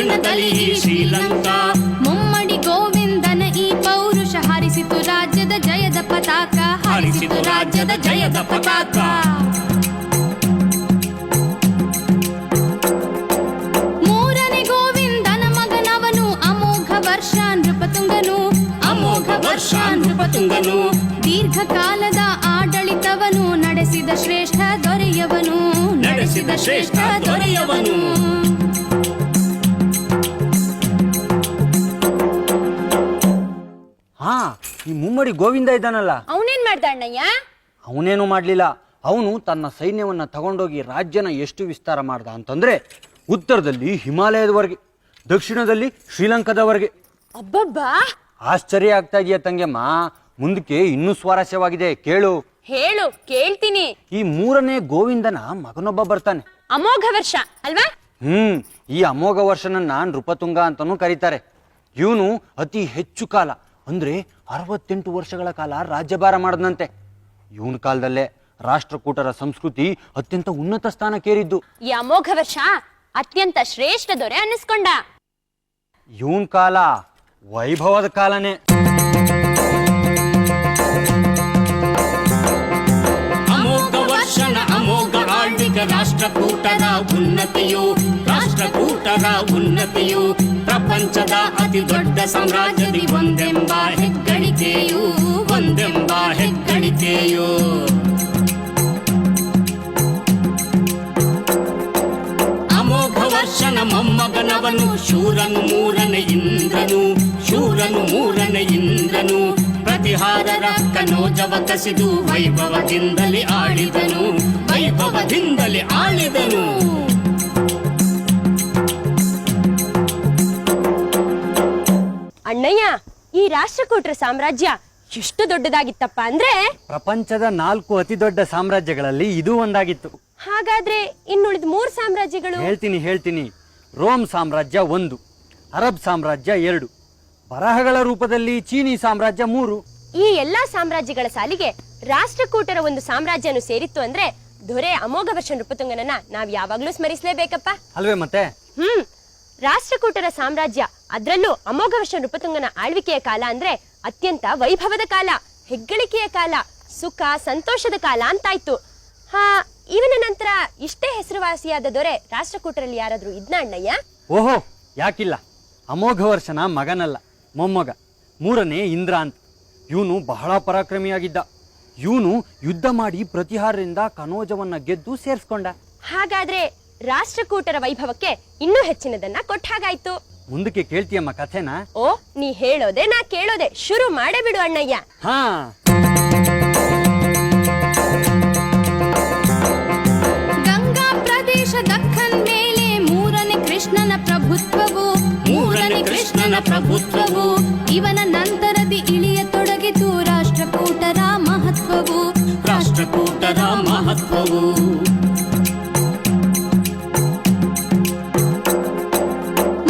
ದಕ್ಷಿಣದಲ್ಲಿ ಶ್ರೀಲಂಕಾ. ಮುಮ್ಮಡಿ ಗೋವಿಂದನ ಈ ಪೌರುಷ ಹಾರಿಸಿತು ರಾಜ್ಯದ ಜಯದ ಪತಾಕ, ಹಾರಿಸಿತು ರಾಜ್ಯದ ಜಯದ ಪತಾಕ. ಮೂರನೇ ಗೋವಿಂದನ ಮಗನವನು ಅಮೋಘ ವರ್ಷ ನೃಪತುಂಗನು, ಅಮೋಘ ವರ್ಷ ನೃಪತುಂಗನು. ದೀರ್ಘಕಾಲದ ಆಡಳಿತವನು ನಡೆಸಿದ ಶ್ರೇಷ್ಠ ದೊರೆಯವನು, ನಡೆಸಿದ ಶ್ರೇಷ್ಠ ದೊರೆಯವನು. ಹಾ, ಈ ಮುಮ್ಮಡಿ ಗೋವಿಂದ ಇದ್ದಾನಲ್ಲ, ಅವನೇನ್ ಮಾಡ್ದ ಅಣ್ಣಯ್ಯ? ಅವನೇನು ಮಾಡ್ಲಿಲ್ಲ. ಅವನು ತನ್ನ ಸೈನ್ಯವನ್ನ ತಗೊಂಡೋಗಿ ರಾಜ್ಯನ ಎಷ್ಟು ವಿಸ್ತಾರ ಮಾಡ್ದ ಅಂತಂದ್ರೆ, ಉತ್ತರದಲ್ಲಿ ಹಿಮಾಲಯದವರೆಗೆ, ದಕ್ಷಿಣದಲ್ಲಿ ಶ್ರೀಲಂಕಾದವರೆಗೆ. ಅಬ್ಬಬ್ಬಾ, ಆಶ್ಚರ್ಯ ಆಗ್ತಾ ಇದೆಯಾ ತಂಗೆಮ್ಮ? ಮುಂದಕ್ಕೆ ಇನ್ನೂ ಸ್ವಾರಸ್ಯವಾಗಿದೆ, ಕೇಳು. ಹೇಳು, ಕೇಳ್ತೀನಿ. ಈ ಮೂರನೇ ಗೋವಿಂದನ ಮಗನೊಬ್ಬ ಬರ್ತಾನೆ. ಅಮೋಘ ವರ್ಷ ಅಲ್ವಾ? ಈ ಅಮೋಘ ವರ್ಷನನ್ನ ನೃಪತುಂಗ ಅಂತಾನೂ ಕರೀತಾರೆ. ಇವನು ಅತಿ ಹೆಚ್ಚು ಕಾಲ ಅಂದ್ರೆ 68 ವರ್ಷಗಳ ಕಾಲ ರಾಜ್ಯಭಾರ ಮಾಡದಂತೆ. ಇವನ ಕಾಲದಲ್ಲೇ ರಾಷ್ಟ್ರಕೂಟರ ಸಂಸ್ಕೃತಿ ಅತ್ಯಂತ ಉನ್ನತ ಸ್ಥಾನಕ್ಕೇರಿದ್ದು. ಈ ಅಮೋಘ ವರ್ಷ ಅತ್ಯಂತ ಶ್ರೇಷ್ಠ ದೊರೆ ಅನ್ನಿಸ್ಕೊಂಡ. ಇವನ್ ಕಾಲ ವೈಭವದ ಕಾಲನೇ. ಅಮೋಘ ವರ್ಷನ ಅಮೋಘ ಆಳ್ವಿಕ ರಾಷ್ಟ್ರಕೂಟರ ಉನ್ನತಿಯು, ರಾಷ್ಟ್ರಕೂಟರ ಉನ್ನತಿಯು. ಪ್ರಪಂಚದ ಅತಿ ದೊಡ್ಡ ಸಾಮ್ರಾಜ್ಯದಿ ಒಂದೆಂಬ ಹೆಗ್ಗಳಿಕೆಯು, ಒಂದೆಂಬ ಹೆಗ್ಗಳಿಕೆಯು. ಅಮೋಘ ವರ್ಷನ ಮೊಮ್ಮಗನವನು ಶೂರನು ಮೂರನೇ ಇಂದ್ರನು, ಶೂರನು ಮೂರನೇ ಇಂದ್ರನು. ಪ್ರತಿಹಾರರ ಕನೋಜವ ಕಸಿದು ವೈಭವದಿಂದಲೇ ಆಳಿದನು, ವೈಭವದಿಂದಲೇ ಆಳಿದನು. ಅಣ್ಣಯ್ಯ, ಈ ರಾಷ್ಟ್ರಕೂಟರ ಸಾಮ್ರಾಜ್ಯ ಎಷ್ಟು ದೊಡ್ಡದಾಗಿತ್ತಪ್ಪ ಅಂದ್ರೆ, ಪ್ರಪಂಚದ 4 ಅತಿ ದೊಡ್ಡ ಸಾಮ್ರಾಜ್ಯಗಳಲ್ಲಿ ಇದು ಒಂದಾಗಿತ್ತು. ಹಾಗಾದ್ರೆ ಇನ್ನುಳಿದ 3 ಸಾಮ್ರಾಜ್ಯಗಳು? ಹೇಳ್ತೀನಿ. ರೋಮ್ ಸಾಮ್ರಾಜ್ಯ 1, ಅರಬ್ ಸಾಮ್ರಾಜ್ಯ 2, ಬರಹಗಳ ರೂಪದಲ್ಲಿ ಚೀನಿ ಸಾಮ್ರಾಜ್ಯ 3. ಈ ಎಲ್ಲಾ ಸಾಮ್ರಾಜ್ಯಗಳ ಸಾಲಿಗೆ ರಾಷ್ಟ್ರಕೂಟರ ಒಂದು ಸಾಮ್ರಾಜ್ಯನು ಸೇರಿತ್ತು ಅಂದ್ರೆ ದೊರೆ ಅಮೋಘ ವರ್ಷ ನೃಪತುಂಗನನ್ನ ನಾವ್ ಯಾವಾಗ್ಲೂ ಸ್ಮರಿಸಲೇಬೇಕಪ್ಪ ಅಲ್ವೇ ಮತ್ತೆ? ರಾಷ್ಟ್ರಕೂಟರ ಸಾಮ್ರಾಜ್ಯ, ಅದ್ರಲ್ಲೂ ಅಮೋಘ ವರ್ಷ ನೃಪತುಂಗನ ಆಳ್ವಿಕೆಯ ಕಾಲ ಅಂದ್ರೆ ಅತ್ಯಂತ ವೈಭವದ ಕಾಲ, ಹೆಗ್ಗಳಿಕೆಯ ಕಾಲ, ಸುಖ ಸಂತೋಷದ ಕಾಲ ಅಂತಾಯ್ತು. ಇವನ ನಂತರ ಇಷ್ಟೇ ಹೆಸರುವಾಸಿಯಾದ ದೊರೆ ರಾಷ್ಟ್ರಕೂಟರಲ್ಲಿ ಯಾರಾದ್ರೂ ಇದ್ನ ಅಣ್ಣಯ್ಯ? ಓಹೋ, ಯಾಕಿಲ್ಲ. ಅಮೋಘ ವರ್ಷನ ಮಗನಲ್ಲ, ಮೊಮ್ಮಗ, 3ನೇ ಇಂದ್ರ ಅಂತ. ಇವನು ಬಹಳ ಪರಾಕ್ರಮಿಯಾಗಿದ್ದ. ಇವನು ಯುದ್ಧ ಮಾಡಿ ಪ್ರತಿಹಾರದಿಂದ ಕನೋಜವನ್ನ ಗೆದ್ದು ಸೇರಿಸ್ಕೊಂಡ. ಹಾಗಾದ್ರೆ ರಾಷ್ಟ್ರಕೂಟರ ವೈಭವಕ್ಕೆ ಇನ್ನೂ ಹೆಚ್ಚಿನದನ್ನ ಕೊಟ್ಟ ಹಾಗಾಯ್ತು. ಮುಂದಕ್ಕೆ ಕೇಳ್ತೀಯಮ್ಮ ಕಥೆನಾ? ಓ, ನೀ ಹೇಳೋದೆ ನಾ ಕೇಳೋದೆ, ಶುರು ಮಾಡೇ ಬಿಡು ಅಣ್ಣಯ್ಯ. ಗಂಗಾ ಪ್ರದೇಶ ದಕ್ಕನ್ ಮೇಲೆ ಮೂರನೇ ಕೃಷ್ಣನ ಪ್ರಭುತ್ವವು, ಮೂರನೇ ಕೃಷ್ಣನ ಪ್ರಭುತ್ವವು. ಇವನ ನಂತರದಿ ಇಳಿಯತೊಡಗಿತು ರಾಷ್ಟ್ರಕೂಟರ ಮಹತ್ವವು, ರಾಷ್ಟ್ರಕೂಟರ ಮಹತ್ವವು.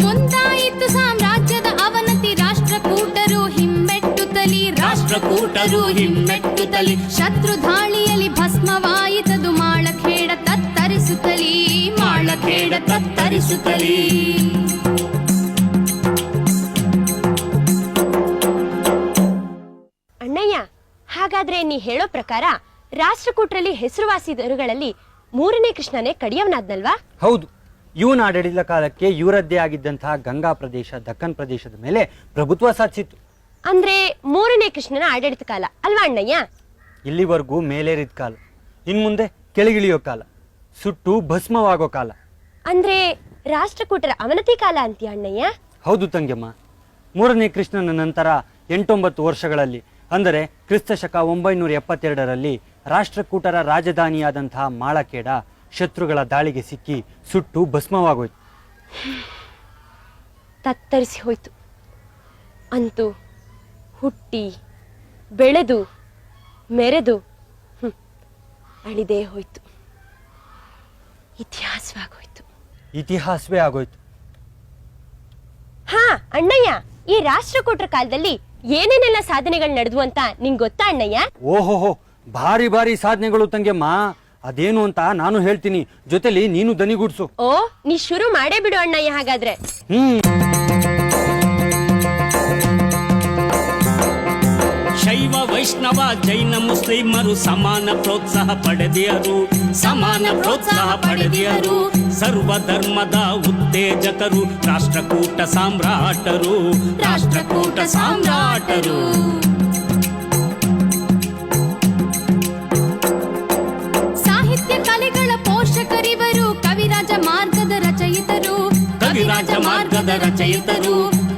ಮುಂದಾಯಿತು ಸಾಮ್ರಾಜ್ಯದ ಅವನತಿ, ರಾಷ್ಟ್ರಕೂಟರು ಹಿಮ್ಮೆಟ್ಟುತ್ತಲಿ, ರಾಷ್ಟ್ರಕೂಟರು ಹಿಮ್ಮೆಟ್ಟುತ್ತಲಿ. ಶತ್ರು ಧಾಳಿಯಲ್ಲಿ ಭಸ್ಮವಾಯಿತದು ಮಾಳಖೇಡ ತತ್ತರಿಸುತ್ತಲಿ, ಮಾಳಖೇಡ ತತ್ತರಿಸುತ್ತಲಿ. ಅಣ್ಣಯ್ಯ, ಹಾಗಾದ್ರೆ ನೀ ಹೇಳೋ ಪ್ರಕಾರ ರಾಷ್ಟ್ರಕೂಟರಲ್ಲಿ ಹೆಸರುವಾಸಿ ದೊರೆಗಳಲ್ಲಿ 3ನೇ ಕೃಷ್ಣನೇ ಕಡಿಯವನಾದ್ನಲ್ವಾ? ಹೌದು. ಇವನ ಆಡಳಿತ ಕಾಲಕ್ಕೆ ಇವರದ್ದೇ ಆಗಿದ್ದಂತಹ ಗಂಗಾ ಪ್ರದೇಶ, ದಕ್ಕನ್ ಪ್ರದೇಶದ ಮೇಲೆ ಪ್ರಭುತ್ವ ಸಾಧಿಸಿತ್ತು. ಅಂದ್ರೆ 3ನೇ ಕೃಷ್ಣನ ಆಡಳಿತ ಕಾಲ ಅಲ್ವಾ ಅಣ್ಣಯ್ಯ? ಇಲ್ಲಿವರೆಗೂ ಮೇಲೇರಿದ ಕಾಲ, ಇನ್ಮುಂದೆ ಕೆಳಗಿಳಿಯೋ ಕಾಲ, ಸುಟ್ಟು ಭಸ್ಮವಾಗೋ ಕಾಲ. ಅಂದ್ರೆ ರಾಷ್ಟ್ರಕೂಟರ ಅವನತಿ ಕಾಲ ಅಂತೀಯ ಅಣ್ಣಯ್ಯ? ಹೌದು ತಂಗೆಮ್ಮ. 3ನೇ ಕೃಷ್ಣನ ನಂತರ 8-9 ವರ್ಷಗಳಲ್ಲಿ, ಅಂದರೆ ಕ್ರಿಸ್ತ ಶಕ 972ರಲ್ಲಿ ರಾಷ್ಟ್ರಕೂಟರ ರಾಜಧಾನಿಯಾದಂತಹ ಮಾಳಖೇಡ ಶತ್ರುಗಳ ದಾಳಿಗೆ ಸಿಕ್ಕಿ ಸುಟ್ಟು ಭಸ್ಮವಾಗೋಯ್ತು. ತತ್ತರಿಸಿ ಹೋಯ್ತು. ಅಂತೂ ಹುಟ್ಟಿ ಬೆಳೆದು ಮೆರೆದು ಅಳಿದೇ ಹೋಯ್ತು, ಇತಿಹಾಸವೇ ಆಗೋಯ್ತು. ಹಾ ಅಣ್ಣಯ್ಯ, ಈ ರಾಷ್ಟ್ರಕೂಟರ ಕಾಲದಲ್ಲಿ ಏನೇನೆಲ್ಲ ಸಾಧನೆಗಳು ನಡೆದ್ವು ಅಂತ ನಿಂಗೆ ಗೊತ್ತಾ ಅಣ್ಣಯ್ಯ? ಓಹೋಹೋ, ಭಾರಿ ಭಾರಿ ಸಾಧನೆಗಳು ತಂಗೆಮ್ಮ. ಅದೇನು ಅಂತ ನಾನು ಹೇಳ್ತೀನಿ, ಜೊತೆಲಿ ನೀನು ದನಿಗೂಡ್ಸು. ಓ, ನೀ ಶುರು ಮಾಡೇ ಬಿಡು ಅಣ್ಣಯ್ಯ ಹಾಗಾದ್ರೆ. ಶೈವ ವೈಷ್ಣವ ಜೈನ ಮುಸ್ಲಿಮರು ಸಮಾನ ಪ್ರೋತ್ಸಾಹ ಪಡೆದಿಯರು, ಸಮಾನ ಪ್ರೋತ್ಸಾಹ ಪಡೆದಿಯರು. ಸರ್ವ ಧರ್ಮದ ಉತ್ತೇಜಕರು, ರಾಷ್ಟ್ರಕೂಟ ಸಾಮ್ರಾಟರು, ರಾಷ್ಟ್ರಕೂಟ ಸಾಮ್ರಾಟರು. ಸಾಹಿತ್ಯ ಕಲೆಗಳ ಪೋಷಕರಿವರು, ಕವಿರಾಜ ಮಾರ್ಗದ ರಚಯಿತರು, ಕವಿರಾಜ ಮಾರ್ಗದ ರಚಯಿತರು.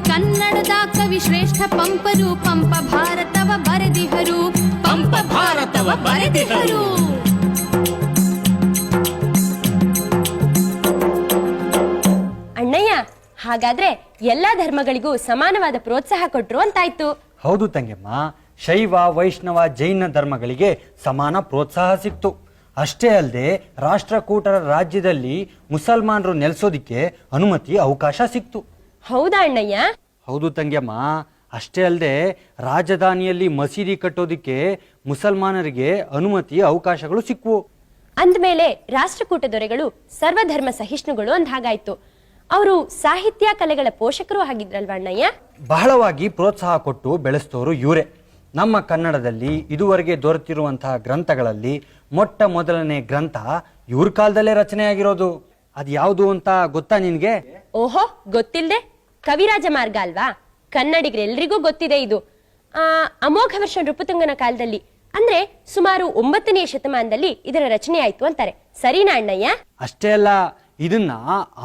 ಕನ್ನಡದ ಕವಿ ಶ್ರೇಷ್ಠ ಪಂಪರು, ಪಂಪ ಭಾರತವ ಬರೆದಿಹರು, ಪಂಪ ಭಾರತವ ಬರೆದಿಹರು. ಅಣ್ಣಯ್ಯ, ಹಾಗಾದ್ರೆ ಎಲ್ಲಾ ಧರ್ಮಗಳಿಗೂ ಸಮಾನವಾದ ಪ್ರೋತ್ಸಾಹ ಕೊಟ್ರು ಅಂತಾಯ್ತು. ಹೌದು ತಂಗೆಮ್ಮ, ಶೈವ ವೈಷ್ಣವ ಜೈನ ಧರ್ಮಗಳಿಗೆ ಸಮಾನ ಪ್ರೋತ್ಸಾಹ ಸಿಕ್ತು. ಅಷ್ಟೇ ಅಲ್ಲದೆ ರಾಷ್ಟ್ರಕೂಟರ ರಾಜ್ಯದಲ್ಲಿ ಮುಸಲ್ಮಾನರು ನೆಲೆಸೋದಿಕ್ಕೆ ಅನುಮತಿ ಅವಕಾಶ ಸಿಕ್ತು. ಹೌದಾ ಅಣ್ಣಯ್ಯ? ಹೌದು ತಂಗೆಮ್ಮ, ಅಷ್ಟೇ ಅಲ್ಲದೆ ರಾಜಧಾನಿಯಲ್ಲಿ ಮಸೀದಿ ಕಟ್ಟೋದಿಕ್ಕೆ ಮುಸಲ್ಮಾನರಿಗೆ ಅನುಮತಿ ಅವಕಾಶಗಳು ಸಿಕ್ವು. ಅಂದ್ಮೇಲೆ ರಾಷ್ಟ್ರಕೂಟ ದೊರೆಗಳು ಸರ್ವಧರ್ಮ ಸಹಿಷ್ಣುಗಳು ಅಂದ ಹಾಗಾಯ್ತು. ಅವರು ಸಾಹಿತ್ಯ ಕಲೆಗಳ ಪೋಷಕರು ಆಗಿದ್ರಲ್ವ ಅಣ್ಣಯ್ಯ? ಬಹಳವಾಗಿ ಪ್ರೋತ್ಸಾಹ ಕೊಟ್ಟು ಬೆಳೆಸ್ತೋರು ಇವರೇ. ನಮ್ಮ ಕನ್ನಡದಲ್ಲಿ ಇದುವರೆಗೆ ದೊರೆತಿರುವಂತಹ ಗ್ರಂಥಗಳಲ್ಲಿ ಮೊಟ್ಟ ಮೊದಲನೇ ಗ್ರಂಥ ಇವ್ರ ಕಾಲದಲ್ಲೇ ರಚನೆಯಾಗಿರೋದು. ಅದು ಯಾವುದು ಅಂತ ಗೊತ್ತಾ ನಿನ್ಗೆ? ಓಹೋ, ಗೊತ್ತಿಲ್ದೆ? ಕವಿರಾಜ ಮಾರ್ಗ ಅಲ್ವಾ? ಕನ್ನಡಿಗರೆಲ್ರಿಗೂ ಗೊತ್ತಿದೆ ಇದು. ಅಮೋಘ ವರ್ಷ ನೃಪತುಂಗನ ಕಾಲದಲ್ಲಿ, ಅಂದ್ರೆ ಸುಮಾರು 9ನೇ ಶತಮಾನದಲ್ಲಿ ಇದರ ರಚನೆ ಆಯ್ತು ಅಂತಾರೆ. ಸರಿನಾ ಅಣ್ಣಯ್ಯ? ಅಷ್ಟೇ ಅಲ್ಲ, ಇದನ್ನ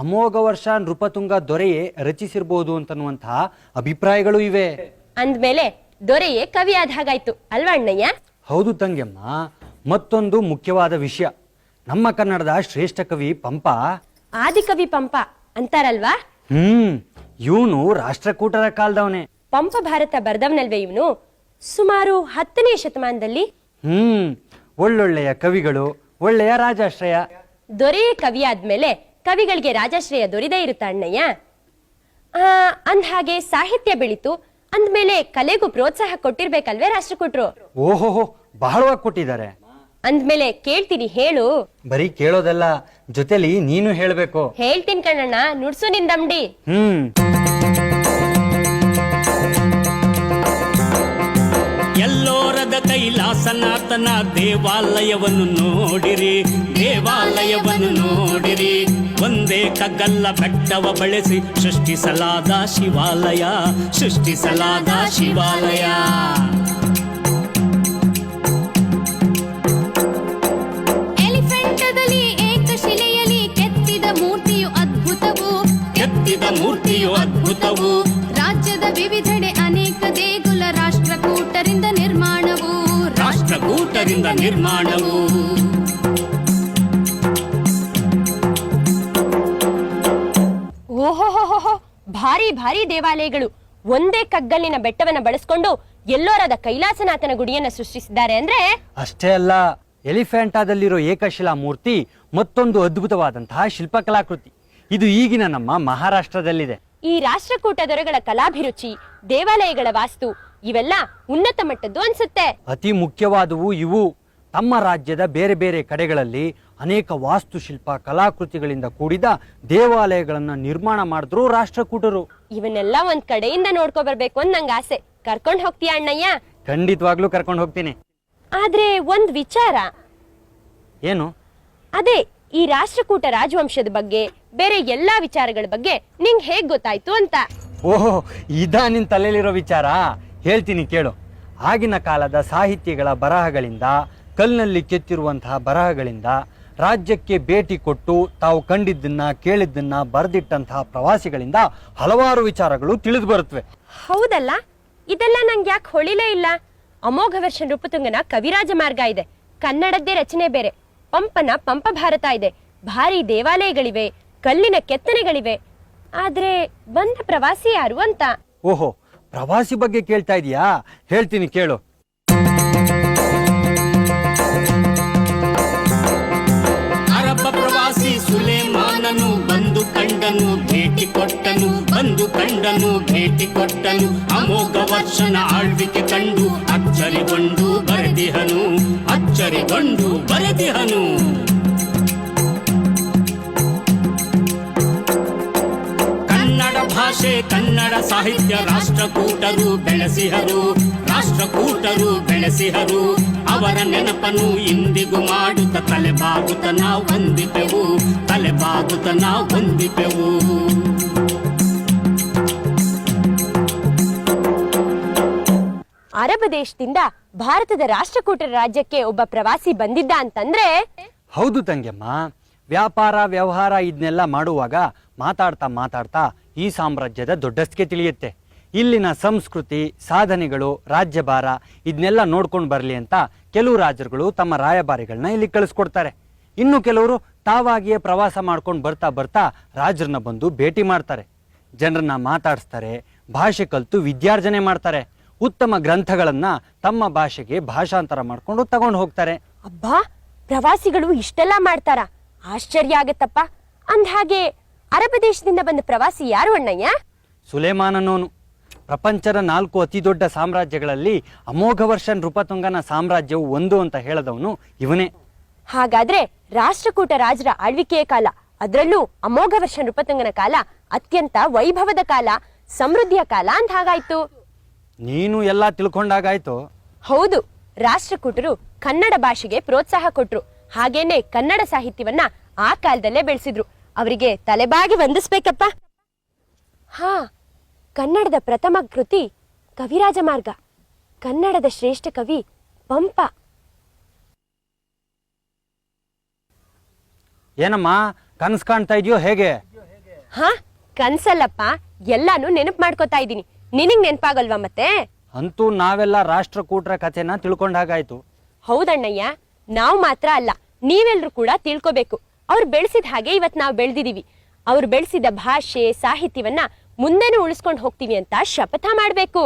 ಅಮೋಘ ವರ್ಷ ನೃಪತುಂಗ ದೊರೆಯೇ ರಚಿಸಿರ್ಬೋದು ಅಂತನ್ನುವಂತಹ ಅಭಿಪ್ರಾಯಗಳು ಇವೆ. ಅಂದ್ಮೇಲೆ ದೊರೆಯೇ ಕವಿ ಆದ ಹಾಗಾಯ್ತು ಅಲ್ವಾ ಅಣ್ಣಯ್ಯ? ಹೌದು ತಂಗೆಮ್ಮ. ಮತ್ತೊಂದು ಮುಖ್ಯವಾದ ವಿಷಯ, ನಮ್ಮ ಕನ್ನಡದ ಶ್ರೇಷ್ಠ ಕವಿ ಪಂಪ ಆದಿಕವಿ ಪಂಪ ಅಂತಾರಲ್ವಾ? ಇವನು ರಾಷ್ಟ್ರಕೂಟರ ಕಾಲದವನೇ. ಪಂಪ ಭಾರತ ಬರ್ದವನಲ್ವೇ ಇವನು? ಸುಮಾರು 10ನೇ ಶತಮಾನದಲ್ಲಿ. ಒಳ್ಳೊಳ್ಳೆಯ ಕವಿಗಳು, ಒಳ್ಳೆಯ ರಾಜಾಶ್ರಯ. ದೊರೆಯೇ ಕವಿ ಆದ್ಮೇಲೆ ಕವಿಗಳಿಗೆ ರಾಜಾಶ್ರಯ ದೊರೆದೇ ಇರುತ್ತ ಅಣ್ಣಯ್ಯ? ಅಂದ ಹಾಗೆ ಸಾಹಿತ್ಯ ಬೆಳೀತು ಅಂದ್ಮೇಲೆ ಕಲೆಗೂ ಪ್ರೋತ್ಸಾಹ ಕೊಟ್ಟಿರ್ಬೇಕಲ್ವೇ ರಾಷ್ಟ್ರಕೂಟರು? ಓಹೋಹೋ, ಬಹಳವಾಗಿ ಕೊಟ್ಟಿದ್ದಾರೆ. ಅಂದ್ಮೇಲೆ ಕೇಳ್ತೀನಿ, ಹೇಳು. ಬರೀ ಕೇಳೋದಲ್ಲ, ಜೊತೆಲಿ ನೀನು ಹೇಳ್ಬೇಕು. ಹೇಳ್ತೀನಿ ಕಣ್ಣಣ್ಣ, ನುಡ್ಸು ನಿಂದಮ್ಡಿ. ಎಲ್ಲೋರದ ಕೈಲಾಸನಾಥನ ದೇವಾಲಯವನ್ನು ನೋಡಿರಿ, ದೇವಾಲಯವನ್ನು ನೋಡಿರಿ. ಒಂದೇ ಕಗ್ಗಲ್ಲ ಬೆಟ್ಟವ ಬಳಸಿ ಸೃಷ್ಟಿಸಲಾದ ಶಿವಾಲಯ, ಸೃಷ್ಟಿಸಲಾದ ಶಿವಾಲಯ. ಎಲಿಫೆಂಟದಲ್ಲಿ ಏಕಶಿಲೆಯಲ್ಲಿ ಕೆತ್ತಿದ ಮೂರ್ತಿಯು ಅದ್ಭುತವು, ಕೆತ್ತಿದ ಮೂರ್ತಿಯು ಅದ್ಭುತವು. ರಾಜ್ಯದ ವಿವಿಧೆಡೆ ಅನೇಕ ದೇಗುಲ ರಾಷ್ಟ್ರಕೂಟರಿಂದ ನಿರ್ಮಾಣವು, ರಾಷ್ಟ್ರಕೂಟರಿಂದ ನಿರ್ಮಾಣವು. ಓಹೋಹೋಹೋ, ಭಾರಿ ಭಾರಿ ದೇವಾಲಯಗಳು ಒಂದೇ ಕಗ್ಗಲ್ಲಿನ ಬೆಟ್ಟವನ್ನ ಬಳಸ್ಕೊಂಡು ಎಲ್ಲೋರದ ಕೈಲಾಸನಾಥನ ಗುಡಿಯನ್ನ ಸೃಷ್ಟಿಸಿದ್ದಾರೆ ಅಂದ್ರೆ. ಅಷ್ಟೇ ಅಲ್ಲ, ಎಲಿಫೆಂಟಾದಲ್ಲಿರೋ ಏಕಶಿಲಾ ಮೂರ್ತಿ ಮತ್ತೊಂದು ಅದ್ಭುತವಾದಂತಹ ಶಿಲ್ಪಕಲಾಕೃತಿ. ಇದು ಈಗಿನ ನಮ್ಮ ಮಹಾರಾಷ್ಟ್ರದಲ್ಲಿದೆ. ಈ ರಾಷ್ಟ್ರಕೂಟ ದೊರೆಗಳ ಕಲಾಭಿರುಚಿ, ದೇವಾಲಯಗಳ ವಾಸ್ತು ಇವೆಲ್ಲ ಉನ್ನತ ಮಟ್ಟದ್ದು ಅನ್ಸುತ್ತೆ. ಅತಿ ಮುಖ್ಯವಾದವು ಇವು. ತಮ್ಮ ರಾಜ್ಯದ ಬೇರೆ ಬೇರೆ ಕಡೆಗಳಲ್ಲಿ ಅನೇಕ ವಾಸ್ತುಶಿಲ್ಪ ಕಲಾಕೃತಿಗಳಿಂದ ಕೂಡಿದ ದೇವಾಲಯಗಳನ್ನ ನಿರ್ಮಾಣ ಮಾಡಿದ್ರು ರಾಷ್ಟ್ರಕೂಟರು. ಇವನ್ನೆಲ್ಲ ಒಂದ್ ಕಡೆಯಿಂದ ನೋಡ್ಕೊ ಬರ್ಬೇಕು ಅಂತ ನಂಗೆ ಆಸೆ. ಕರ್ಕೊಂಡ್ ಹೋಗ್ತೀಯ ಅಣ್ಣಯ್ಯ? ಖಂಡಿತವಾಗ್ಲೂ ಕರ್ಕೊಂಡು ಹೋಗ್ತೀನಿ. ಆದ್ರೆ ಒಂದ್ ವಿಚಾರ. ಏನು? ಅದೇ ಈ ರಾಷ್ಟ್ರಕೂಟ ರಾಜವಂಶದ ಬಗ್ಗೆ, ಬೇರೆ ಎಲ್ಲಾ ವಿಚಾರಗಳ ಬಗ್ಗೆ ನಿಂಗೆ ಹೇಗ್ ಗೊತ್ತಾಯ್ತು ಅಂತ. ಓಹೋ, ಇದಾ ನಿನ್ ತಲೆಯಲ್ಲಿರೋ ವಿಚಾರ? ಹೇಳ್ತೀನಿ ಕೇಳು. ಆಗಿನ ಕಾಲದ ಸಾಹಿತ್ಯಗಳ ಬರಹಗಳಿಂದ, ಕಲ್ಲಿನಲ್ಲಿ ಕೆತ್ತಿರುವಂತಹ ಬರಹಗಳಿಂದ, ರಾಜ್ಯಕ್ಕೆ ಭೇಟಿ ಕೊಟ್ಟು ತಾವು ಕಂಡಿದ್ದನ್ನ ಕೇಳಿದ್ದನ್ನ ಬರೆದಿಟ್ಟಂತಹ ಪ್ರವಾಸಿಗಳಿಂದ ಹಲವಾರು ವಿಚಾರಗಳು ತಿಳಿದು ಬರುತ್ತವೆ. ಹೌದಲ್ಲ, ಇದೆಲ್ಲ ನಂಗೆ ಯಾಕೆ ಹೊಳಿಲೇ ಇಲ್ಲ? ಅಮೋಘ ವರ್ಷ ನೃಪತುಂಗನ ಕವಿರಾಜ ಮಾರ್ಗ ಇದೆ, ಕನ್ನಡದ್ದೇ ರಚನೆ ಬೇರೆ. ಪಂಪನ ಪಂಪ ಭಾರತ ಇದೆ, ಭಾರಿ ದೇವಾಲಯಗಳಿವೆ, ಕಲ್ಲಿನ ಕೆತ್ತನೆಗಳಿವೆ. ಆದ್ರೆ ಬಂದ ಪ್ರವಾಸಿ ಯಾರು ಅಂತ. ಓಹೋ, ಪ್ರವಾಸಿ ಬಗ್ಗೆ ಕೇಳ್ತಾ ಇದೀಯಾ? ಹೇಳ್ತೀನಿ ಕೇಳು. ಅರಬ್ಬ ಪ್ರವಾಸಿ ಸುಲೇಮಾನನು ಬಂದು ಕಂಡನು, ಭೇಟಿ ಕೊಟ್ಟನು, ಬಂದು ಕಂಡ ಕಂಡನು ಭೇಟಿ ಕೊಟ್ಟನು ಅಮೋಘ ವರ್ಷನ ಆಳ್ವಿಕೆ ಕಂಡು ಅಚ್ಚರಿಗೊಂಡು ಬರೆದಿಹನು ಕನ್ನಡ ಭಾಷೆ ಕನ್ನಡ ಸಾಹಿತ್ಯ ರಾಷ್ಟ್ರಕೂಟರು ಬೆಳೆಸಿಹರು ಅವರ ನೆನಪನ್ನು ಇಂದಿಗೂ ಮಾಡುತ್ತ ತಲೆಬಾಗುತ್ತ ನಾವು ಹೊಂದಿಪೆವು ಅರಬ್ ದೇಶದಿಂದ ಭಾರತದ ರಾಷ್ಟ್ರಕೂಟರ ರಾಜ್ಯಕ್ಕೆ ಒಬ್ಬ ಪ್ರವಾಸಿ ಬಂದಿದ್ದ ಅಂತಂದ್ರೆ ಹೌದು ತಂಗ್ಯಮ್ಮ, ವ್ಯಾಪಾರ ವ್ಯವಹಾರ ಇದನ್ನೆಲ್ಲ ಮಾಡುವಾಗ ಮಾತಾಡ್ತಾ ಈ ಸಾಮ್ರಾಜ್ಯದ ದೊಡ್ಡಸ್ಕೆ ತಿಳಿಯುತ್ತೆ. ಇಲ್ಲಿನ ಸಂಸ್ಕೃತಿ ಸಾಧನೆಗಳು ರಾಜ್ಯಭಾರ ಇದನ್ನೆಲ್ಲ ನೋಡ್ಕೊಂಡು ಬರಲಿ ಅಂತ ಕೆಲವು ರಾಜರುಗಳು ತಮ್ಮ ರಾಯಭಾರಿಗಳನ್ನ ಇಲ್ಲಿ ಕಳಿಸ್ಕೊಡ್ತಾರೆ. ಇನ್ನು ಕೆಲವರು ತಾವಾಗಿಯೇ ಪ್ರವಾಸ ಮಾಡ್ಕೊಂಡು ಬರ್ತಾ ರಾಜರನ್ನ ಬಂದು ಭೇಟಿ ಮಾಡ್ತಾರೆ, ಜನರನ್ನ ಮಾತಾಡಿಸ್ತಾರೆ, ಭಾಷೆ ಕಲಿತು ವಿದ್ಯಾರ್ಜನೆ ಮಾಡ್ತಾರೆ, ಉತ್ತಮ ಗ್ರಂಥಗಳನ್ನ ತಮ್ಮ ಭಾಷೆಗೆ ಭಾಷಾಂತರ ಮಾಡ್ಕೊಂಡು ತಗೊಂಡು ಹೋಗ್ತಾರೆ. ಅಬ್ಬಾ, ಪ್ರವಾಸಿಗಳು ಇಷ್ಟೆಲ್ಲ ಮಾಡ್ತಾರ? ಆಶ್ಚರ್ಯ ಆಗತ್ತಪ್ಪ. ಅಂದ್ಹಾಗೆ ಅರಬ್ ದೇಶದಿಂದ ಬಂದ ಪ್ರವಾಸಿ ಯಾರು ಅಣ್ಣಯ್ಯ? ಸುಲೇಮಾನನೋನು. ಪ್ರಪಂಚದ 4 ಅತಿ ದೊಡ್ಡ ಸಾಮ್ರಾಜ್ಯಗಳಲ್ಲಿ ಅಮೋಘವರ್ಷ ನೃಪತುಂಗನ ಸಾಮ್ರಾಜ್ಯವು ಒಂದು ಅಂತ ಹೇಳದವನು ಇವನೇ. ಹಾಗಾದ್ರೆ ರಾಷ್ಟ್ರಕೂಟ ರಾಜರ ಆಳ್ವಿಕೆಯ ಕಾಲ, ಅದರಲ್ಲೂ ಅಮೋಘವರ್ಷ ನೃಪತುಂಗನ ಕಾಲ ಅತ್ಯಂತ ವೈಭವದ ಕಾಲ, ಸಮೃದ್ಧಿಯ ಕಾಲ ಅಂತ ಹಾಗಾಯ್ತು. ನೀನು ಎಲ್ಲ ತಿಳ್ಕೊಂಡಾಗಾಯ್ತು. ಹೌದು, ರಾಷ್ಟ್ರಕೂಟರು ಕನ್ನಡ ಭಾಷೆಗೆ ಪ್ರೋತ್ಸಾಹ ಕೊಟ್ರು. ಹಾಗೇನೆ ಕನ್ನಡ ಸಾಹಿತ್ಯವನ್ನ ಆ ಕಾಲದಲ್ಲೇ ಬೆಳೆಸಿದ್ರು. ಅವರಿಗೆ ತಲೆಬಾಗಿ ವಂದಿಸ್ಬೇಕಪ್ಪ. ಹಾ, ಕನ್ನಡದ ಪ್ರಥಮ ಕೃತಿ ಕವಿರಾಜ ಮಾರ್ಗ, ಕನ್ನಡದ ಶ್ರೇಷ್ಠ ಕವಿ ಪಂಪ. ಏನಮ್ಮ ಕನಸು ಕಾಣ್ತಾ ಇದೆಯೋ ಹೇಗೆ? ಹಾ, ಕನ್ಸಲ್ಲಪ್ಪ, ಎಲ್ಲಾನು ನೆನಪು ಮಾಡ್ಕೋತಾ ಇದ್ದೀನಿ. ನಿನಗ್ ನೆನಪಾಗಲ್ವಾ ಮತ್ತೆ? ಅಂತೂ ನಾವೆಲ್ಲ ರಾಷ್ಟ್ರಕೂಟರ ಕಥೆನ ತಿಳ್ಕೊಂಡಾಗಾಯ್ತು. ಹೌದಣ್ಣಯ್ಯ, ನಾವು ಮಾತ್ರ ಅಲ್ಲ, ನೀವೆಲ್ರೂ ಕೂಡ ತಿಳ್ಕೋಬೇಕು. ಅವ್ರು ಬೆಳೆಸಿದ ಹಾಗೆ ಇವತ್ ನಾವು ಬೆಳೆದಿದೀವಿ. ಅವ್ರು ಬೆಳೆಸಿದ ಭಾಷೆ ಸಾಹಿತ್ಯವನ್ನ ಮುಂದೆನೂ ಉಳಿಸ್ಕೊಂಡು ಹೋಗ್ತೀವಿ ಅಂತ ಶಪಥ ಮಾಡ್ಬೇಕು.